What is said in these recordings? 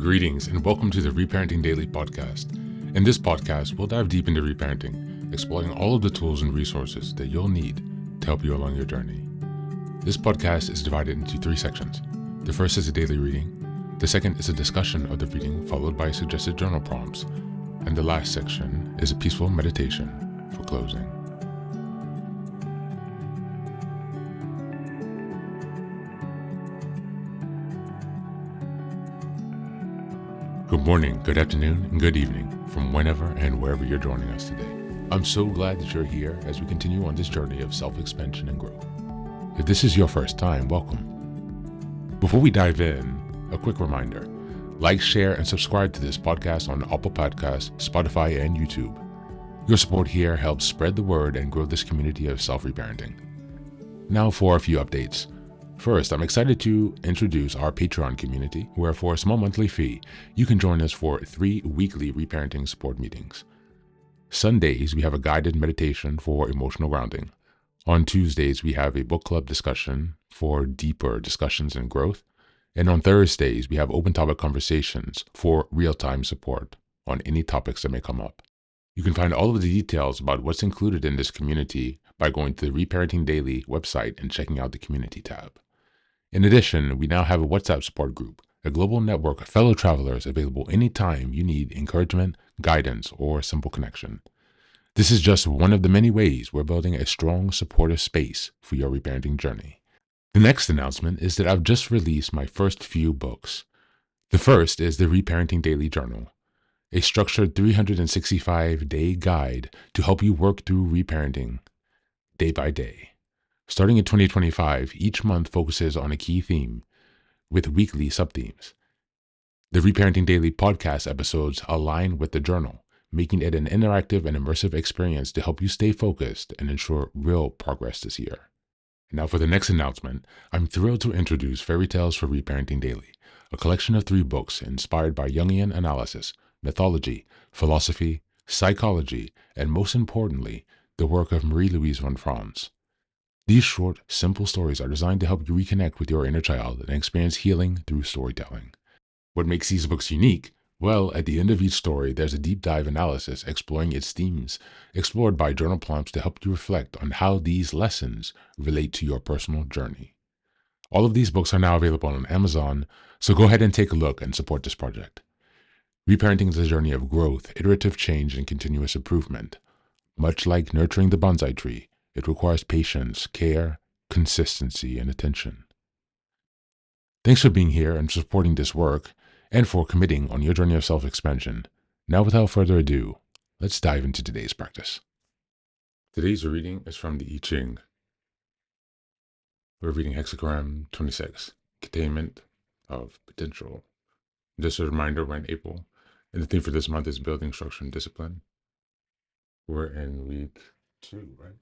Greetings and welcome to the Reparenting Daily podcast. In this podcast, we'll dive deep into reparenting, exploring all of the tools and resources that you'll need to help you along your journey. This podcast is divided into 3 sections. The first is a daily reading. The second is a discussion of the reading followed by suggested journal prompts. And the last section is a peaceful meditation for closing. Good morning, good afternoon, and good evening from whenever and wherever you're joining us today. I'm so glad that you're here as we continue on this journey of self-expansion and growth. If this is your first time, welcome. Before we dive in, a quick reminder. Like, share, and subscribe to this podcast on Apple Podcasts, Spotify, and YouTube. Your support here helps spread the word and grow this community of self-reparenting. Now for a few updates. First, I'm excited to introduce our Patreon community, where for a small monthly fee, you can join us for 3 weekly reparenting support meetings. Sundays, we have a guided meditation for emotional grounding. On Tuesdays, we have a book club discussion for deeper discussions and growth. And on Thursdays, we have open topic conversations for real-time support on any topics that may come up. You can find all of the details about what's included in this community by going to the Reparenting Daily website and checking out the community tab. In addition, we now have a WhatsApp support group, a global network of fellow travelers available anytime you need encouragement, guidance, or simple connection. This is just one of the many ways we're building a strong, supportive space for your reparenting journey. The next announcement is that I've just released my first few books. The first is the Reparenting Daily Journal, a structured 365-day guide to help you work through reparenting day by day. Starting in 2025, each month focuses on a key theme with weekly sub-themes. The Reparenting Daily podcast episodes align with the journal, making it an interactive and immersive experience to help you stay focused and ensure real progress this year. Now for the next announcement, I'm thrilled to introduce Fairy Tales for Reparenting Daily, a collection of 3 books inspired by Jungian analysis, mythology, philosophy, psychology, and most importantly, the work of Marie-Louise von Franz. These short, simple stories are designed to help you reconnect with your inner child and experience healing through storytelling. What makes these books unique? Well, at the end of each story, there's a deep dive analysis exploring its themes, explored by journal prompts to help you reflect on how these lessons relate to your personal journey. All of these books are now available on Amazon, so go ahead and take a look and support this project. Reparenting is a journey of growth, iterative change, and continuous improvement. Much like nurturing the bonsai tree, it requires patience, care, consistency, and attention. Thanks for being here and supporting this work, and for committing on your journey of self-expansion. Now, without further ado, let's dive into today's practice. Today's reading is from the I Ching. We're reading hexagram 26, Containment of Potential. Just a reminder, we're in April, and the theme for this month is building structure and discipline. We're in week 2, right?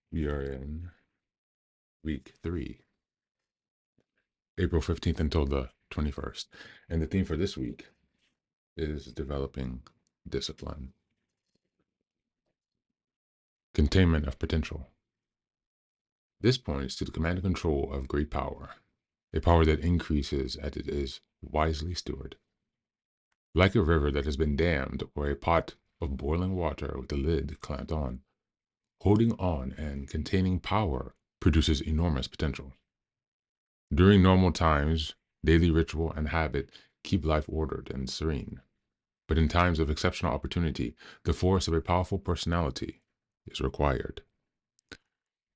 We are in week 3, April 15th until the 21st. And the theme for this week is developing discipline. Containment of potential. This points to the command and control of great power, a power that increases as it is wisely stewarded. Like a river that has been dammed or a pot of boiling water with the lid clamped on, holding on and containing power produces enormous potential. During normal times, daily ritual and habit keep life ordered and serene. But in times of exceptional opportunity, the force of a powerful personality is required.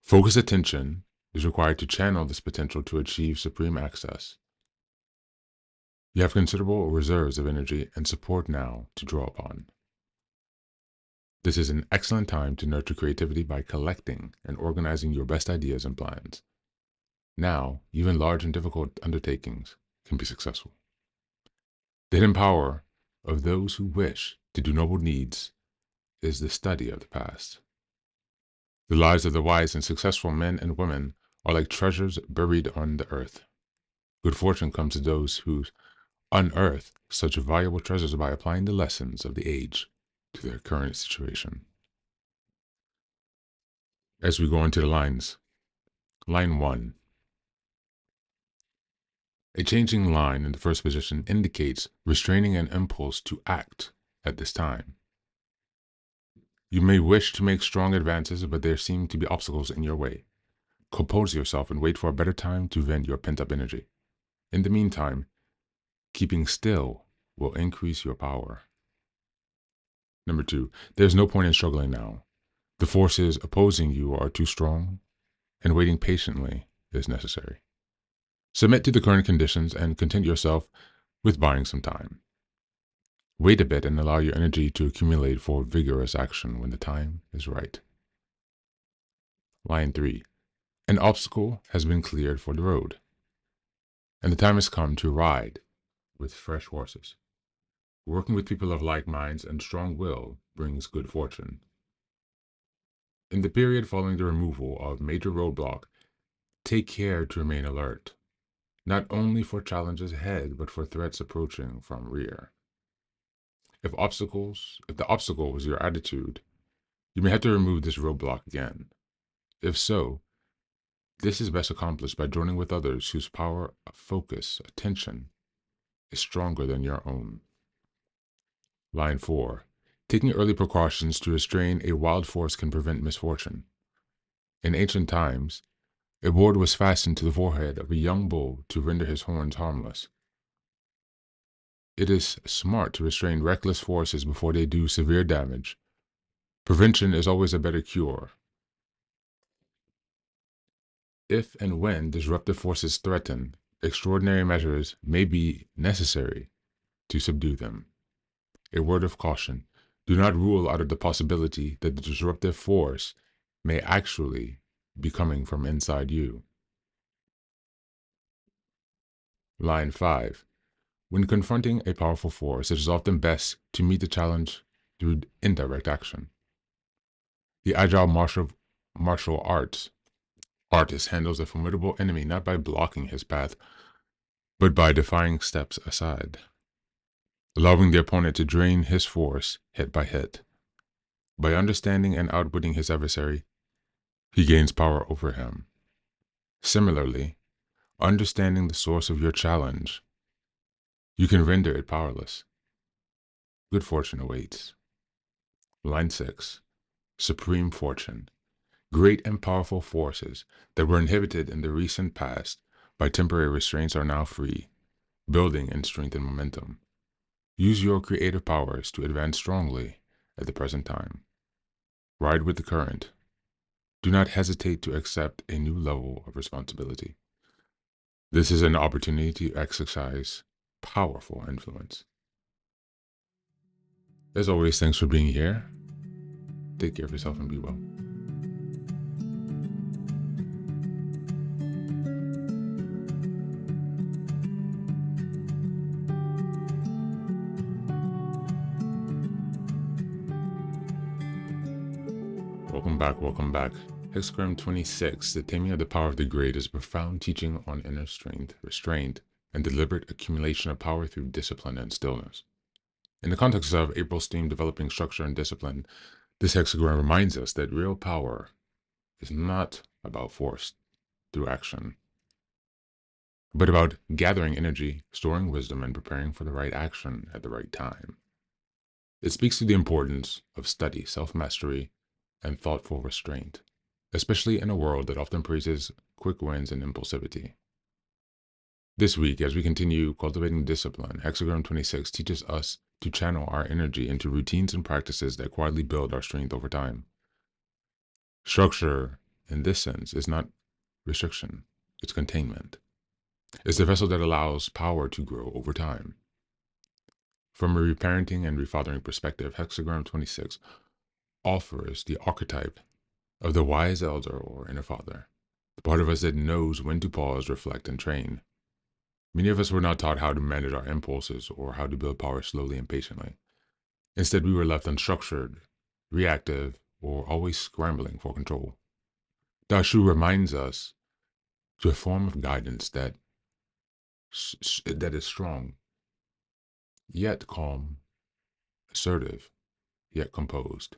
Focused attention is required to channel this potential to achieve supreme access. You have considerable reserves of energy and support now to draw upon. This is an excellent time to nurture creativity by collecting and organizing your best ideas and plans. Now, even large and difficult undertakings can be successful. The hidden power of those who wish to do noble deeds is the study of the past. The lives of the wise and successful men and women are like treasures buried on the earth. Good fortune comes to those who unearth such valuable treasures by applying the lessons of the age to their current situation. As we go into the lines, line 1. A changing line in the first position indicates restraining an impulse to act at this time. You may wish to make strong advances, but there seem to be obstacles in your way. Compose yourself and wait for a better time to vent your pent-up energy. In the meantime, keeping still will increase your power. Number 2, there's no point in struggling now. The forces opposing you are too strong, and waiting patiently is necessary. Submit to the current conditions and content yourself with buying some time. Wait a bit and allow your energy to accumulate for vigorous action when the time is right. Line 3. An obstacle has been cleared for the road, and the time has come to ride with fresh horses. Working with people of like minds and strong will brings good fortune. In the period following the removal of major roadblock, take care to remain alert, not only for challenges ahead, but for threats approaching from rear. If the obstacle was your attitude, you may have to remove this roadblock again. If so, this is best accomplished by joining with others whose power of focus, attention, is stronger than your own. Line 4. Taking early precautions to restrain a wild force can prevent misfortune. In ancient times, a board was fastened to the forehead of a young bull to render his horns harmless. It is smart to restrain reckless forces before they do severe damage. Prevention is always a better cure. If and when disruptive forces threaten, extraordinary measures may be necessary to subdue them. A word of caution: do not rule out of the possibility that the disruptive force may actually be coming from inside you. Line 5. When confronting a powerful force, it is often best to meet the challenge through indirect action. The agile martial artist handles a formidable enemy not by blocking his path, but by defying steps aside, allowing the opponent to drain his force hit by hit. By understanding and outwitting his adversary, he gains power over him. Similarly, understanding the source of your challenge, you can render it powerless. Good fortune awaits. Line 6. Supreme fortune. Great and powerful forces that were inhibited in the recent past by temporary restraints are now free, building and strengthening momentum. Use your creative powers to advance strongly at the present time. Ride with the current. Do not hesitate to accept a new level of responsibility. This is an opportunity to exercise powerful influence. As always, thanks for being here. Take care of yourself and be well. Welcome back. Hexagram 26, The Taming of the Power of the Great, is a profound teaching on inner strength, restraint, and deliberate accumulation of power through discipline and stillness. In the context of April's theme, developing structure and discipline, this hexagram reminds us that real power is not about force through action, but about gathering energy, storing wisdom, and preparing for the right action at the right time. It speaks to the importance of study, self-mastery, and thoughtful restraint, especially in a world that often praises quick wins and impulsivity. This week, as we continue cultivating discipline, Hexagram 26 teaches us to channel our energy into routines and practices that quietly build our strength over time. Structure, in this sense, is not restriction, it's containment. It's the vessel that allows power to grow over time. From a reparenting and refathering perspective, Hexagram 26 offers the archetype of the wise elder or inner father, the part of us that knows when to pause, reflect, and train. Many of us were not taught how to manage our impulses or how to build power slowly and patiently. Instead, we were left unstructured, reactive, or always scrambling for control. Dao Shu reminds us to a form of guidance that is strong, yet calm, assertive, yet composed.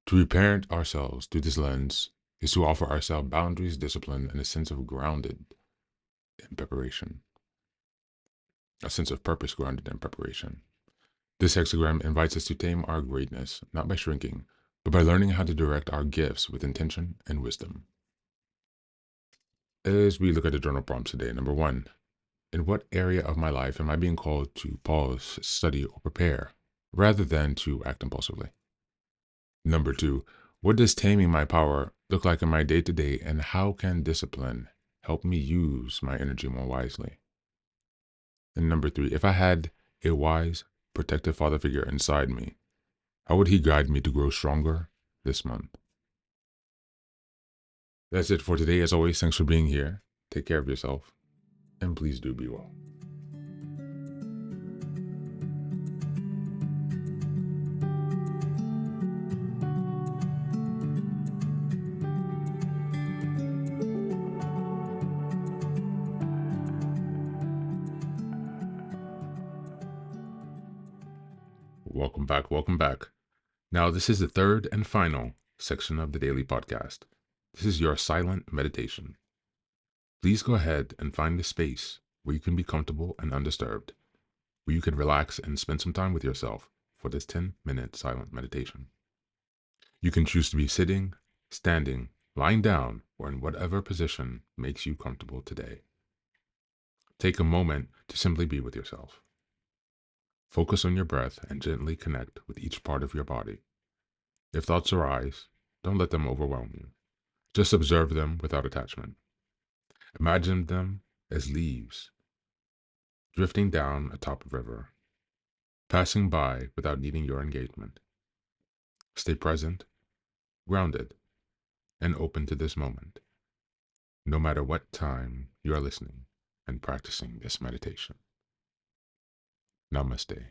To reparent ourselves through this lens is to offer ourselves boundaries, discipline, and a sense of grounded in preparation. a sense of purpose grounded in preparation. This hexagram invites us to tame our greatness, not by shrinking, but by learning how to direct our gifts with intention and wisdom. As we look at the journal prompts today, number one, in what area of my life am I being called to pause, study, or prepare, rather than to act impulsively? Number two, what does taming my power look like in my day to day, and how can discipline help me use my energy more wisely? And number three, if I had a wise, protective father figure inside me, how would he guide me to grow stronger this month? That's it for today. As always, thanks for being here. Take care of yourself, and please do be well. Welcome back. Welcome back. Now, this is the third and final section of the daily podcast. This is your silent meditation. Please go ahead and find a space where you can be comfortable and undisturbed, where you can relax and spend some time with yourself for this 10-minute silent meditation. You can choose to be sitting, standing, lying down, or in whatever position makes you comfortable today. Take a moment to simply be with yourself. Focus on your breath and gently connect with each part of your body. If thoughts arise, don't let them overwhelm you. Just observe them without attachment. Imagine them as leaves drifting down atop a river, passing by without needing your engagement. Stay present, grounded, and open to this moment, no matter what time you are listening and practicing this meditation. Namaste.